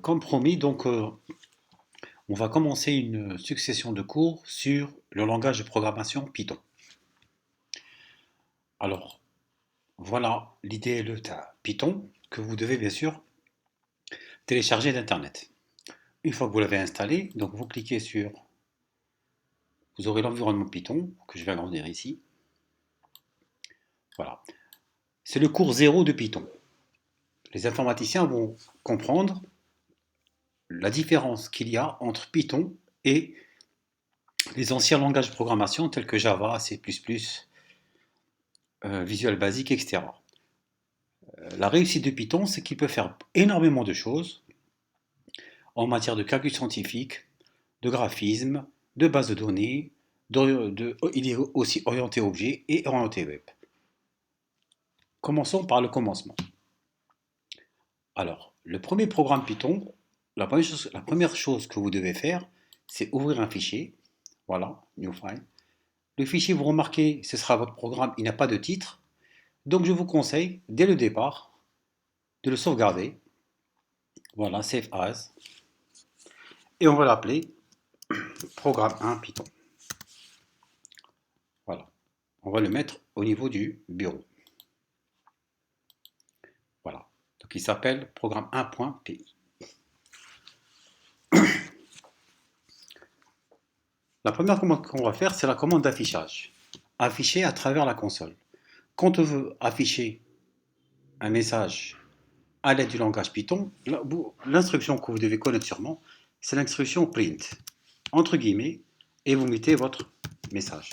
Comme promis, on va commencer une succession de cours sur le langage de programmation Python. Alors, voilà l'IDLE Python que vous devez bien sûr télécharger d'Internet. Une fois que vous l'avez installé, donc vous cliquez sur, vous aurez l'environnement Python que je vais agrandir ici. Voilà, c'est le cours zéro de Python. Les informaticiens vont comprendre la différence qu'il y a entre Python et les anciens langages de programmation tels que Java, C++, Visual Basic, etc. La réussite de Python, c'est qu'il peut faire énormément de choses en matière de calcul scientifique, de graphisme, de base de données, il est aussi orienté objet et orienté web. Commençons par le commencement. Alors, le premier programme Python, la première chose que vous devez faire, c'est ouvrir un fichier. Voilà, new file. Le fichier, vous remarquez, ce sera votre programme, il n'a pas de titre. Donc je vous conseille, dès le départ, de le sauvegarder. Voilà, save as. Et on va l'appeler programme 1 Python. Voilà. On va le mettre au niveau du bureau. Voilà. Donc il s'appelle programme 1.py. La première commande qu'on va faire, c'est la commande d'affichage. Afficher à travers la console. Quand on veut afficher un message à l'aide du langage Python, l'instruction que vous devez connaître sûrement, c'est l'instruction print. Entre guillemets, et vous mettez votre message.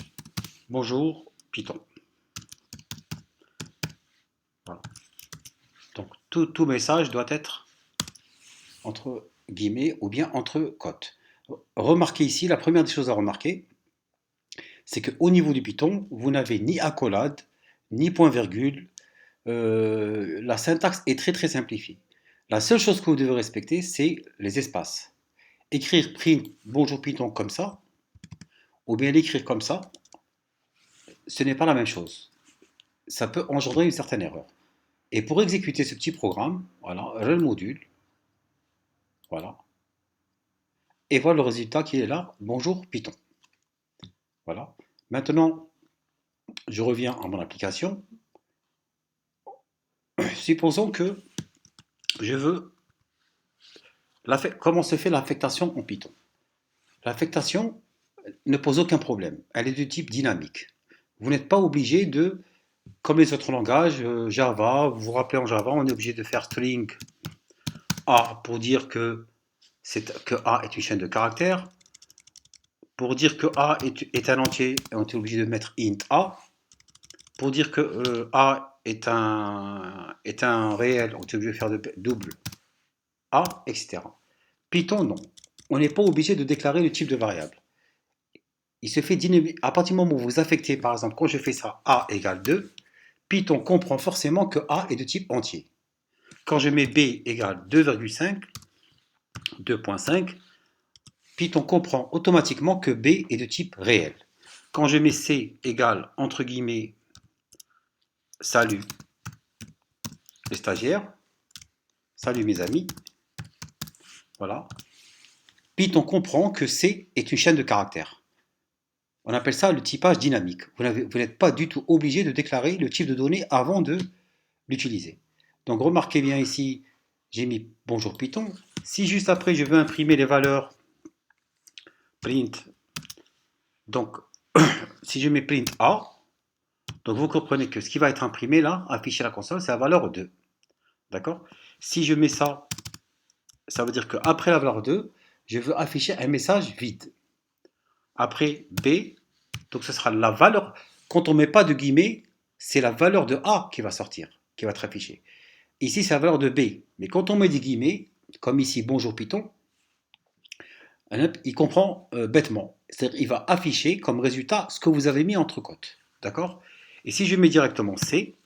Bonjour Python. Voilà. Donc tout message doit être entre guillemets ou bien entre cotes. Remarquez ici, la première des choses à remarquer, c'est qu'au niveau du Python, vous n'avez ni accolade, ni point-virgule. La syntaxe est très très simplifiée. La seule chose que vous devez respecter, c'est les espaces. Écrire print bonjour Python comme ça, ou bien l'écrire comme ça, ce n'est pas la même chose. Ça peut engendrer une certaine erreur. Et pour exécuter ce petit programme, voilà, run module, voilà, et voilà le résultat qui est là, bonjour Python. Voilà. Maintenant, je reviens à mon application. Supposons que je veux comment se fait l'affectation en Python. L'affectation ne pose aucun problème. Elle est de type dynamique. Vous n'êtes pas obligé de, comme les autres langages, Java, vous vous rappelez en Java, on est obligé de faire string A pour dire que A est une chaîne de caractères. Pour dire que A est un entier, on est obligé de mettre int A. Pour dire que A est un réel, on est obligé de faire double A, etc. Python, non. On n'est pas obligé de déclarer le type de variable. Il se fait à partir du moment où vous affectez, par exemple, quand je fais ça, A égale 2, Python comprend forcément que A est de type entier. Quand je mets B égale 2,5, 2.5, Python comprend automatiquement que B est de type réel. Quand je mets C égale, entre guillemets, salut les stagiaires, salut mes amis, voilà, Python comprend que C est une chaîne de caractères. On appelle ça le typage dynamique. Vous n'êtes pas du tout obligé de déclarer le type de données avant de l'utiliser. Donc remarquez bien ici, j'ai mis bonjour Python. Si juste après je veux imprimer les valeurs print, donc si je mets print A, donc vous comprenez que ce qui va être imprimé là, affiché à la console, c'est la valeur 2. D'accord? Si je mets ça, ça veut dire qu'après la valeur 2, je veux afficher un message vide. Après B, donc ce sera la valeur. Quand on ne met pas de guillemets, c'est la valeur de A qui va sortir, qui va être affichée. Ici, c'est la valeur de B. Mais quand on met des guillemets, comme ici, bonjour Python, il comprend bêtement. C'est-à-dire qu'il va afficher comme résultat ce que vous avez mis entre côtes. D'accord? Et si je mets directement C,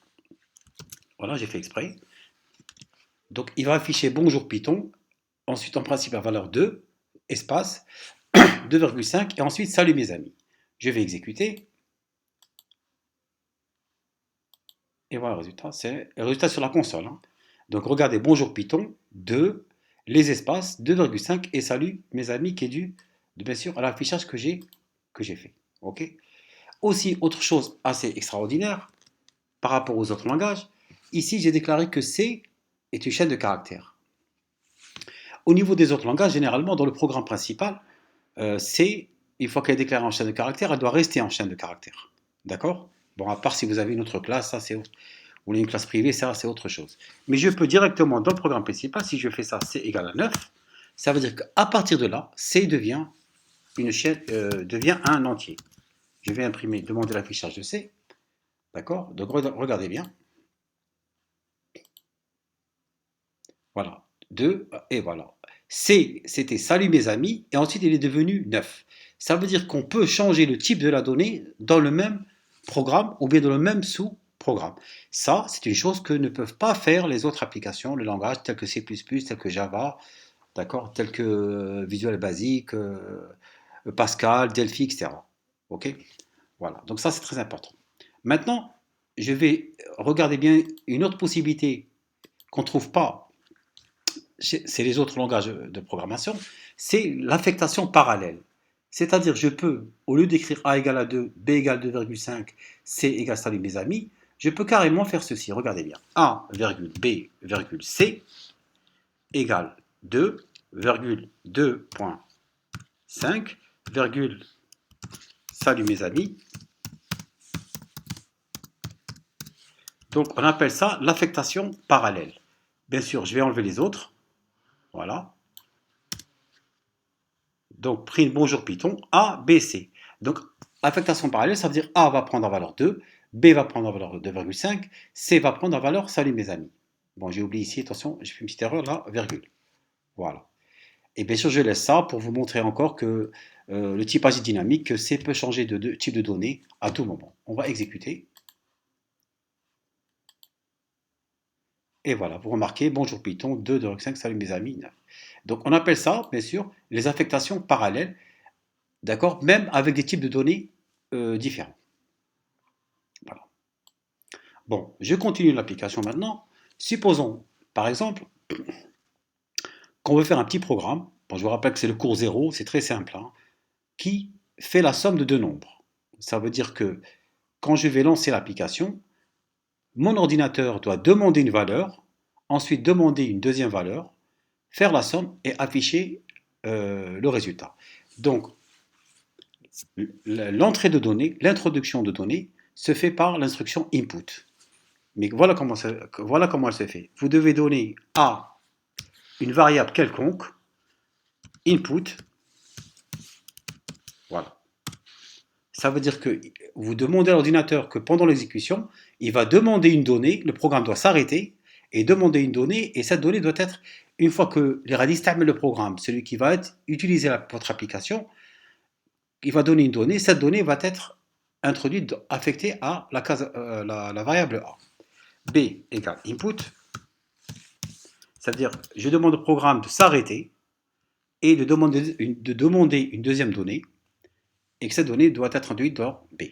voilà, j'ai fait exprès. Donc, il va afficher bonjour Python. Ensuite, en principe, la valeur 2, espace, 2,5, et ensuite, salut mes amis. Je vais exécuter. Et voilà le résultat. C'est le résultat sur la console. Hein. Donc, regardez, bonjour Python, 2, les espaces, 2,5 et salut mes amis qui est dû, bien sûr, à l'affichage que j'ai fait. Ok. Aussi, autre chose assez extraordinaire par rapport aux autres langages, ici j'ai déclaré que C est une chaîne de caractères. Au niveau des autres langages, généralement dans le programme principal, C, une fois qu'elle est déclarée en chaîne de caractères, elle doit rester en chaîne de caractères. D'accord. Bon, à part si vous avez une autre classe, ça c'est autre. Ou une classe privée, ça c'est autre chose. Mais je peux directement dans le programme principal, si je fais ça, C égale à 9, ça veut dire qu'à partir de là, C devient une chaîne, devient un entier. Je vais imprimer, demander l'affichage de C. D'accord. Donc regardez bien. Voilà. 2, et voilà. C, c'était salut mes amis, et ensuite il est devenu 9. Ça veut dire qu'on peut changer le type de la donnée dans le même programme ou bien dans le même sous-programme. Ça, c'est une chose que ne peuvent pas faire les autres applications, le langage tel que C++, tel que Java, d'accord, tel que Visual Basic, Pascal, Delphi, etc. Ok. Voilà. Donc ça, c'est très important. Maintenant, je vais regarder bien une autre possibilité qu'on ne trouve pas, c'est les autres langages de programmation, c'est l'affectation parallèle. C'est-à-dire, je peux, au lieu d'écrire A égale à 2, B égale 2,5, C égale salut mes amis, je peux carrément faire ceci. Regardez bien. A, B, C égale 2, 2.5, salut mes amis. Donc, on appelle ça l'affectation parallèle. Bien sûr, je vais enlever les autres. Voilà. Donc, print bonjour Python, A, B, C. Donc, affectation parallèle, ça veut dire A va prendre en valeur 2, B va prendre en valeur 2,5, C va prendre en valeur salut mes amis. Bon, j'ai oublié ici, attention, j'ai fait une petite erreur là, virgule. Voilà. Et bien sûr, je laisse ça pour vous montrer encore que le typage est dynamique, que C peut changer de type de données à tout moment. On va exécuter. Et voilà, vous remarquez, bonjour Python, 2,5, salut mes amis, 9. Donc, on appelle ça, bien sûr, les affectations parallèles. D'accord. Même avec des types de données différents. Voilà. Bon, je continue l'application maintenant. Supposons, par exemple, qu'on veut faire un petit programme. Bon, je vous rappelle que c'est le cours 0, c'est très simple, hein, qui fait la somme de deux nombres. Ça veut dire que quand je vais lancer l'application, mon ordinateur doit demander une valeur, ensuite demander une deuxième valeur, faire la somme et afficher le résultat. Donc, l'entrée de données, l'introduction de données, se fait par l'instruction input. Mais voilà comment elle se fait. Vous devez donner à une variable quelconque, input, voilà. Ça veut dire que vous demandez à l'ordinateur que pendant l'exécution, il va demander une donnée, le programme doit s'arrêter et demander une donnée, et cette donnée doit être, une fois que les radis terminent le programme, celui qui va être utilisé à votre application, il va donner une donnée, cette donnée va être introduite, affectée à la variable A. B égale input, c'est-à-dire je demande au programme de s'arrêter et de demander une deuxième donnée, et que cette donnée doit être introduite dans B.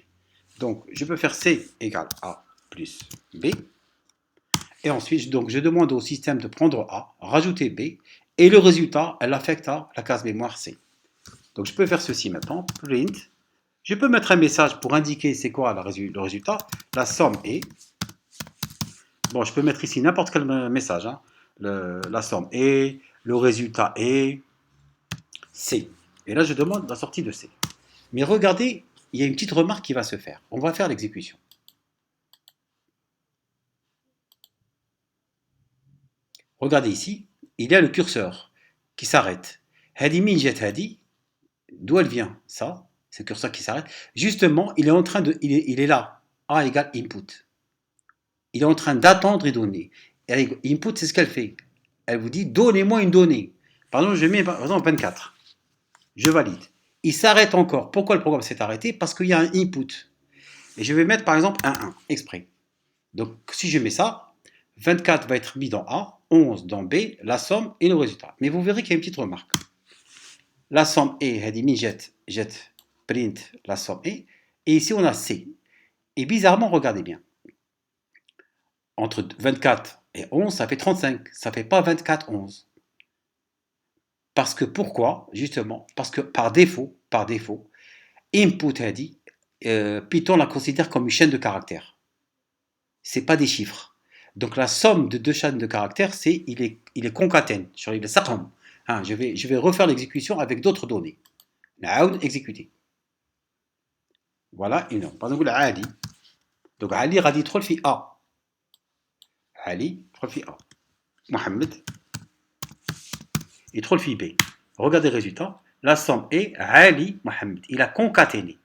Donc je peux faire C égale A plus B, et ensuite donc, je demande au système de prendre A, rajouter B, et le résultat, elle affecte à la case mémoire C. Donc je peux faire ceci maintenant, print, je peux mettre un message pour indiquer c'est quoi le résultat, la somme est, bon je peux mettre ici n'importe quel message, hein, la somme est, le résultat est, C. Et là je demande la sortie de C. Mais regardez, il y a une petite remarque qui va se faire. On va faire l'exécution. Regardez ici, il y a le curseur qui s'arrête. Hadi minjet hadi, d'où elle vient ça, c'est le curseur qui s'arrête. Justement, il est là. A égale input. Il est en train d'attendre et donner. Et input, c'est ce qu'elle fait. Elle vous dit, donnez-moi une donnée. Par exemple, je mets par exemple 24. Je valide. Il s'arrête encore. Pourquoi le programme s'est arrêté? Parce qu'il y a un input. Et je vais mettre par exemple un 1, exprès. Donc si je mets ça, 24 va être mis dans A, 11 dans B, la somme et le résultat. Mais vous verrez qu'il y a une petite remarque. La somme est, elle dit jet, print, la somme est, et ici on a C. Et bizarrement, regardez bien. Entre 24 et 11, ça fait 35. Ça ne fait pas 24, 11. Parce que pourquoi? Justement, parce que par défaut, input a dit, Python la considère comme une chaîne de caractères. C'est pas des chiffres. Donc la somme de deux chaînes de caractères, il est concatène. Sur le saqam. Hein, je vais refaire l'exécution avec d'autres données. نعاود exécuter. Voilà une norme. Par exemple, Ali. Donc Ali غادي يدخل في A. Ali يدخل في A. Mohamed يدخل في B. Regardez le résultat. La somme est Ali Mohamed. Il a concaténé.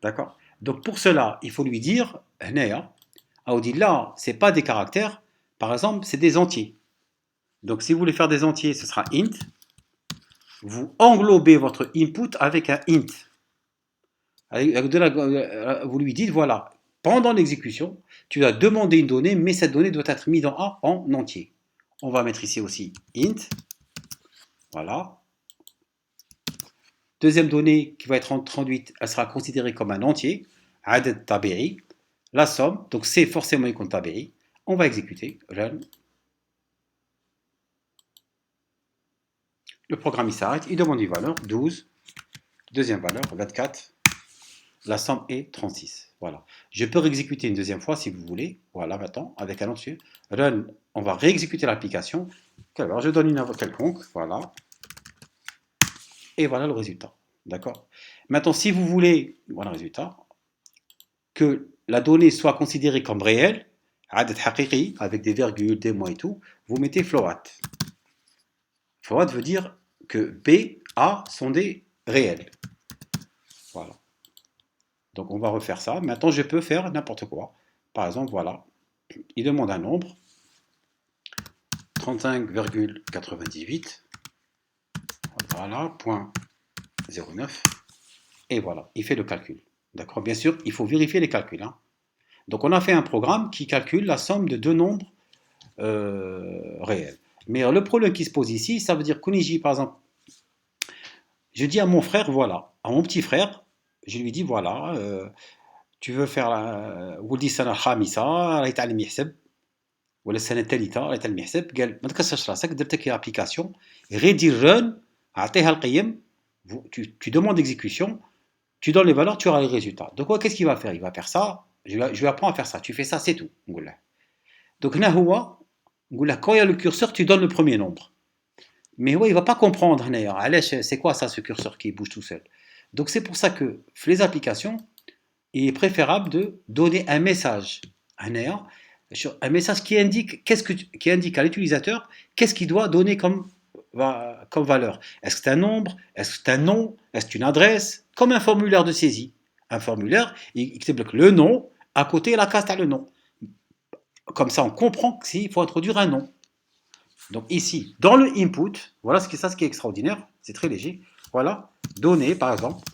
D'accord? Donc pour cela, il faut lui dire, هنايا, on dit là, c'est pas des caractères, par exemple, c'est des entiers. Donc si vous voulez faire des entiers, ce sera int. Vous englobez votre input avec un int. Vous lui dites, voilà, pendant l'exécution, tu dois demander une donnée, mais cette donnée doit être mise dans A en entier. On va mettre ici aussi int. Voilà. Deuxième donnée qui va être traduite, elle sera considérée comme un entier. Adad tabi'i. La somme, donc c'est forcément une compte tabi'i. On va exécuter. Run. Le programme il s'arrête, il demande une valeur 12. Deuxième valeur 24. La somme est 36. Voilà. Je peux réexécuter une deuxième fois si vous voulez. Voilà, maintenant, avec un autre. Run, on va réexécuter l'application. Alors, je donne une info quelconque. Voilà. Et voilà le résultat. D'accord? Maintenant, si vous voulez, voilà le résultat, que la donnée soit considérée comme réelle, avec des virgules, des mots et tout, vous mettez float. Float veut dire que B, A sont des réels. Voilà. Donc on va refaire ça. Maintenant, je peux faire n'importe quoi. Par exemple, voilà. Il demande un nombre. 35,98. Voilà, point 09. Et voilà, il fait le calcul. D'accord? Bien sûr, il faut vérifier les calculs. Hein. Donc on a fait un programme qui calcule la somme de deux nombres réels. Mais le problème qui se pose ici, ça veut dire qu'Uniji, par exemple, je dis à mon frère, voilà, à mon petit frère, je lui dis, voilà, tu veux faire ولدي السنه الخامسه راه يتعلم يحسب ولا السنه الثالثه راه يتعلم يحسب قال ما تكسرش راسك درت لك ابليكاسيون غير دير ران اعطيها القيم tu demandes d'exécution tu donnes les valeurs tu auras les résultats donc qu'est-ce qu'il va faire il va faire ça je lui apprends à faire ça tu fais ça c'est tout نقول له donc هنا هو نقول له quand il y a le curseur tu donnes le premier nombre mais ouais, il va pas comprendre هنايا علاش c'est quoi ça ce curseur qui bouge tout seul donc c'est pour ça que les applications il est préférable de donner un message, un message qui indique à l'utilisateur qu'est-ce qu'il doit donner comme valeur. Est-ce que c'est un nombre? Est-ce que c'est un nom? Est-ce que c'est une adresse? Comme un formulaire de saisie. Un formulaire, il te bloque le nom, à côté la case, tu as le nom. Comme ça, on comprend qu'il faut introduire un nom. Donc ici, dans le input, voilà ce qui est extraordinaire, c'est très léger. Voilà, donner, par exemple,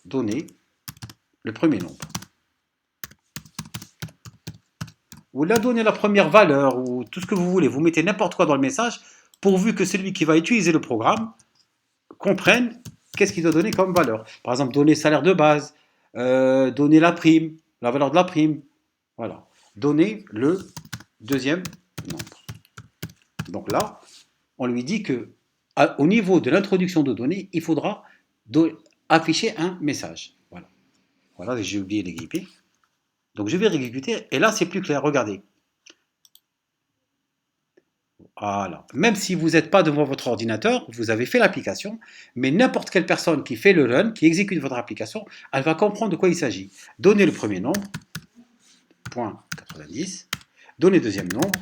donner le premier nombre. Vous la donnez la première valeur ou tout ce que vous voulez. Vous mettez n'importe quoi dans le message pourvu que celui qui va utiliser le programme comprenne qu'est-ce qu'il doit donner comme valeur. Par exemple, donner salaire de base, donner la prime, la valeur de la prime. Voilà. Donner le deuxième nombre. Donc là, on lui dit que au niveau de l'introduction de données, il faudra afficher un message. Voilà. Voilà, j'ai oublié d'exécuter. Donc je vais réexécuter, et là c'est plus clair, regardez. Voilà. Même si vous n'êtes pas devant votre ordinateur, vous avez fait l'application, mais n'importe quelle personne qui fait le run, qui exécute votre application, elle va comprendre de quoi il s'agit. Donnez le premier nombre, point 90. Donnez le deuxième nombre,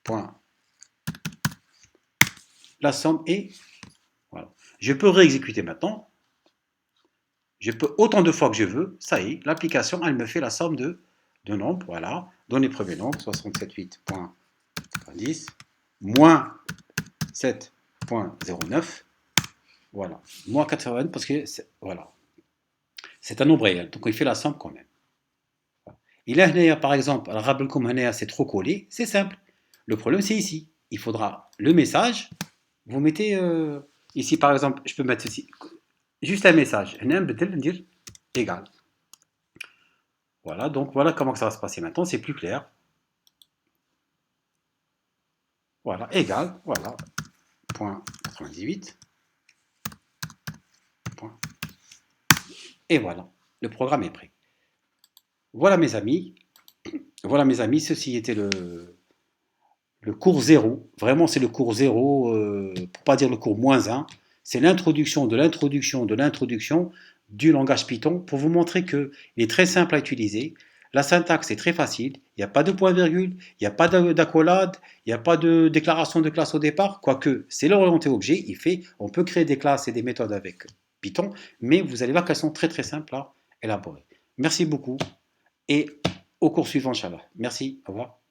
point. La somme est... Voilà. Je peux réexécuter maintenant. Je peux autant de fois que je veux, ça y est, l'application, elle me fait la somme de nombres, voilà. Donnez le premier nombre, 67,8.90, moins 7.09, voilà. Moins 80, parce que, voilà. C'est un nombre réel, donc il fait la somme quand même. Il a, par exemple, c'est trop collé, c'est simple. Le problème, c'est ici. Il faudra le message, vous mettez, ici par exemple, je peux mettre ceci, juste un message, égal. Voilà, donc voilà comment ça va se passer maintenant, c'est plus clair. Voilà, égal, voilà, .98. Et voilà, le programme est prêt. Voilà mes amis, ceci était le cours zéro. Vraiment, c'est le cours zéro, pour pas dire le cours moins un. C'est l'introduction de l'introduction de l'introduction du langage Python pour vous montrer qu'il est très simple à utiliser. La syntaxe est très facile. Il n'y a pas de point-virgule, il n'y a pas d'accolade, il n'y a pas de déclaration de classe au départ. Quoique, c'est l'orienté objet. On peut créer des classes et des méthodes avec Python, mais vous allez voir qu'elles sont très très simples à élaborer. Merci beaucoup et au cours suivant, Inch'Allah. Merci, au revoir.